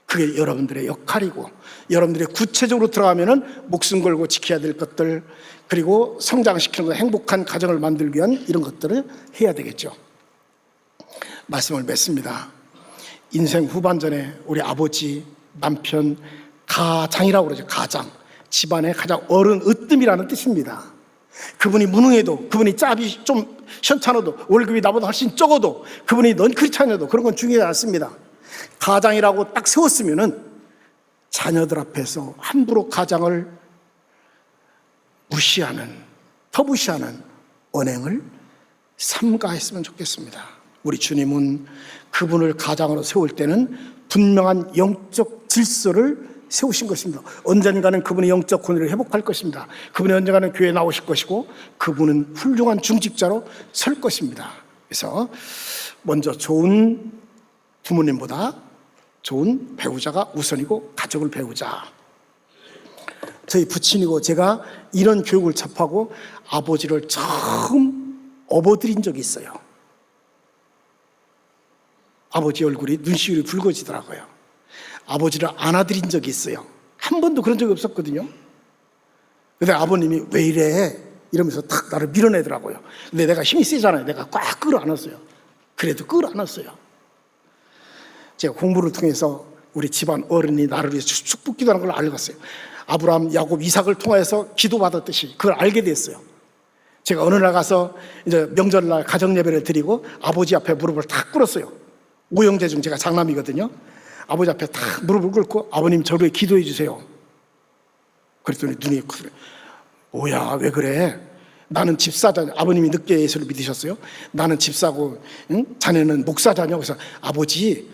그게 여러분들의 역할이고 여러분들이 구체적으로 들어가면은 목숨 걸고 지켜야 될 것들 그리고 성장시키는 것, 행복한 가정을 만들기 위한 이런 것들을 해야 되겠죠. 말씀을 맺습니다. 인생 후반전에 우리 아버지, 남편, 가장이라고 그러죠. 가장. 집안의 가장 어른 으뜸이라는 뜻입니다. 그분이 무능해도 그분이 짭이 좀 현찮아도 월급이 나보다 훨씬 적어도 그분이 넌 그렇지 않아도 그런 건 중요하지 않습니다. 가장이라고 딱 세웠으면은 자녀들 앞에서 함부로 가장을 무시하는 터무시하는 언행을 삼가했으면 좋겠습니다. 우리 주님은 그분을 가장으로 세울 때는 분명한 영적 질서를 세우신 것입니다. 언젠가는 그분의 영적 권위를 회복할 것입니다. 그분이 언젠가는 교회에 나오실 것이고 그분은 훌륭한 중직자로 설 것입니다. 그래서 먼저 좋은 부모님보다 좋은 배우자가 우선이고 가족을 배우자. 저희 부친이고 제가 이런 교육을 접하고 아버지를 처음 업어드린 적이 있어요. 아버지 얼굴이 눈시울이 붉어지더라고요. 아버지를 안아드린 적이 있어요. 한 번도 그런 적이 없었거든요. 근데 아버님이 왜 이래? 이러면서 탁 나를 밀어내더라고요. 근데 내가 힘이 세잖아요. 내가 꽉 끌어안았어요. 그래도 끌어안았어요. 제가 공부를 통해서 우리 집안 어른이 나를 위해서 축복 기도하는 걸 알았어요. 아브라함, 야곱, 이삭을 통해서 기도받았듯이 그걸 알게 됐어요. 제가 어느 날 가서 이제 명절날 가정 예배를 드리고 아버지 앞에 무릎을 탁 꿇었어요. 오형제 중 제가 장남이거든요. 아버지 앞에 탁 무릎을 꿇고 아버님 저를 위해 기도해 주세요. 그랬더니 눈이 크더래. 뭐야 왜 그래? 나는 집사자. 아버님이 늦게 예수를 믿으셨어요. 나는 집사고 응? 자네는 목사자녀. 그래서 아버지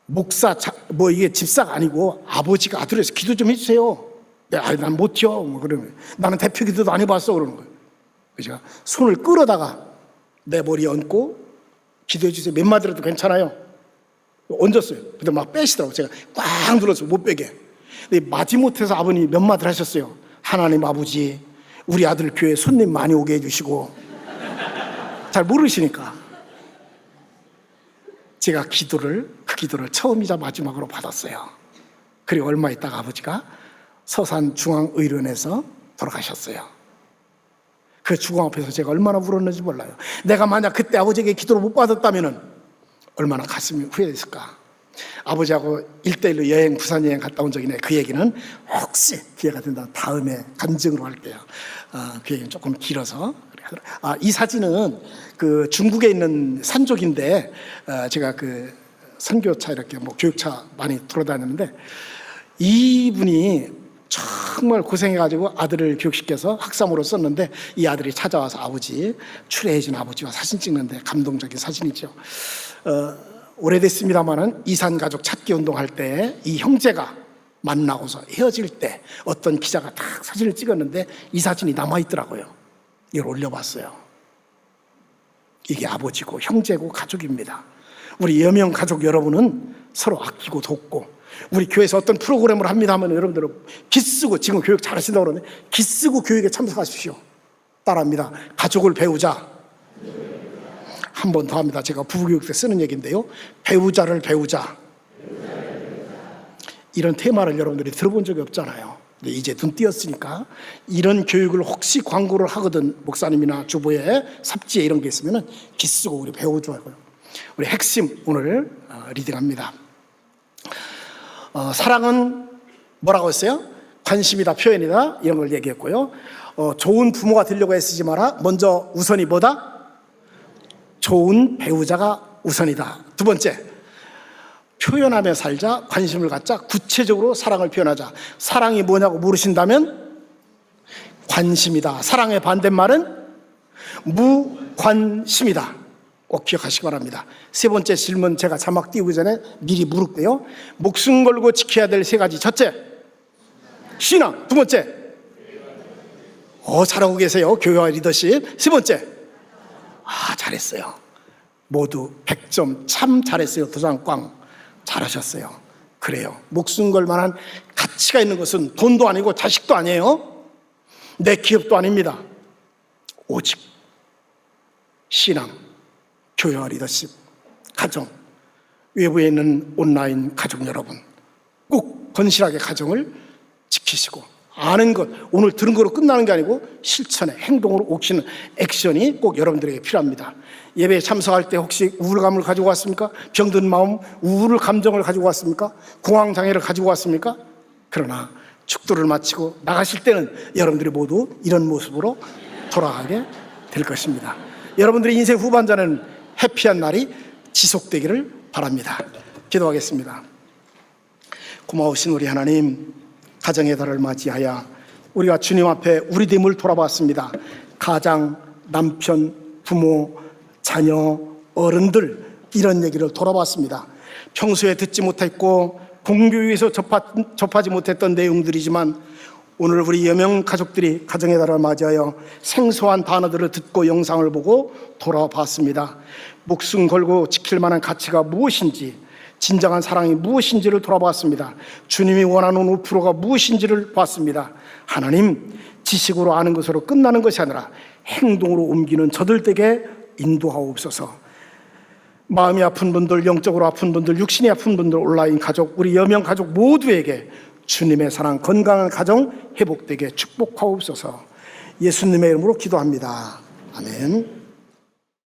목사 뭐 이게 집사가 아니고 아버지가 아들에서 기도 좀 해주세요. 난 못해요. 뭐 그러면 나는 대표 기도도 안 해봤어 그러는 거예요. 그래서 제가 손을 끌어다가 내 머리에 얹고 기도해 주세요. 몇 마디라도 괜찮아요. 얹었어요. 근데 막 빼시더라고요. 제가 꽉 눌러서 못 빼게. 근데 마지못해서 아버님이 몇 마디를 하셨어요. 하나님 아버지 우리 아들 교회 손님 많이 오게 해주시고. 잘 모르시니까 제가 그 기도를 처음이자 마지막으로 받았어요. 그리고 얼마 있다가 아버지가 서산중앙의료원에서 돌아가셨어요. 그 죽음 앞에서 제가 얼마나 울었는지 몰라요. 내가 만약 그때 아버지에게 기도를 못 받았다면 얼마나 가슴이 후회했을까. 아버지하고 1대1로 여행, 부산 여행 갔다 온 적이 있는데 그 얘기는 혹시 기회가 된다면 다음에 간증으로 할게요. 그 얘기는 조금 길어서. 이 사진은 그 중국에 있는 산족인데 제가 그 선교차 이렇게 뭐 교육차 많이 돌아다녔는데 이분이 정말 고생해가지고 아들을 교육시켜서 학사모로 썼는데 이 아들이 찾아와서 아버지 추레해진 아버지와 사진 찍는데 감동적인 사진이죠. 오래됐습니다마는 이산가족 찾기 운동할 때 이 형제가 만나고서 헤어질 때 어떤 기자가 딱 사진을 찍었는데 이 사진이 남아있더라고요. 이걸 올려봤어요. 이게 아버지고 형제고 가족입니다. 우리 여명 가족 여러분은 서로 아끼고 돕고, 우리 교회에서 어떤 프로그램을 합니다 하면 여러분들은 기쓰고, 지금 교육 잘하신다고 그러네, 기쓰고 교육에 참석하십시오. 따라합니다. 가족을 배우자. 한 번 더 합니다. 제가 부부교육 때 쓰는 얘기인데요. 배우자를 배우자. 이런 테마를 여러분들이 들어본 적이 없잖아요. 근데 이제 눈 띄었으니까 이런 교육을 혹시 광고를 하거든, 목사님이나 주부의 삽지에 이런 게 있으면 기쓰고 우리 배워줘야고요. 우리 핵심 오늘 리딩합니다. 사랑은 뭐라고 했어요? 관심이다, 표현이다, 이런 걸 얘기했고요. 좋은 부모가 되려고 애쓰지 마라. 먼저 우선이 뭐다? 좋은 배우자가 우선이다. 두 번째, 표현하며 살자, 관심을 갖자, 구체적으로 사랑을 표현하자. 사랑이 뭐냐고 물으신다면 관심이다. 사랑의 반대말은 무관심이다. 꼭 기억하시기 바랍니다. 세 번째 질문, 제가 자막 띄우기 전에 미리 물을게요. 목숨 걸고 지켜야 될 세 가지. 첫째, 신앙. 두 번째, 잘하고 계세요. 교회와 리더십. 세 번째, 잘했어요. 모두 100점. 참 잘했어요. 도장 꽝. 잘하셨어요. 그래요. 목숨 걸 만한 가치가 있는 것은 돈도 아니고 자식도 아니에요. 내 기업도 아닙니다. 오직 신앙, 교회와 리더십, 가정, 외부에 있는 온라인 가족 여러분, 꼭 건실하게 가정을 지키시고, 아는 것, 오늘 들은 거로 끝나는 게 아니고 실천에, 행동으로 옮기는 액션이 꼭 여러분들에게 필요합니다. 예배에 참석할 때 혹시 우울감을 가지고 왔습니까? 병든 마음, 우울 감정을 가지고 왔습니까? 공황장애를 가지고 왔습니까? 그러나 축도를 마치고 나가실 때는 여러분들이 모두 이런 모습으로 돌아가게 될 것입니다. 여러분들의 인생 후반전에는 해피한 날이 지속되기를 바랍니다. 기도하겠습니다. 고마우신 우리 하나님, 가정의 달을 맞이하여 우리가 주님 앞에 우리 됨을 돌아봤습니다. 가장, 남편, 부모, 자녀, 어른들, 이런 얘기를 돌아봤습니다. 평소에 듣지 못했고 공교육에서 접하지 못했던 내용들이지만 오늘 우리 여명 가족들이 가정의 달을 맞이하여 생소한 단어들을 듣고 영상을 보고 돌아봤습니다. 목숨 걸고 지킬 만한 가치가 무엇인지, 진정한 사랑이 무엇인지를 돌아봤습니다. 주님이 원하는 5%가 무엇인지를 봤습니다. 하나님, 지식으로 아는 것으로 끝나는 것이 아니라 행동으로 옮기는 저들에게 인도하옵소서. 마음이 아픈 분들, 영적으로 아픈 분들, 육신이 아픈 분들, 온라인 가족, 우리 여명 가족 모두에게 주님의 사랑, 건강한 가정 회복되게 축복하옵소서. 예수님의 이름으로 기도합니다. 아멘.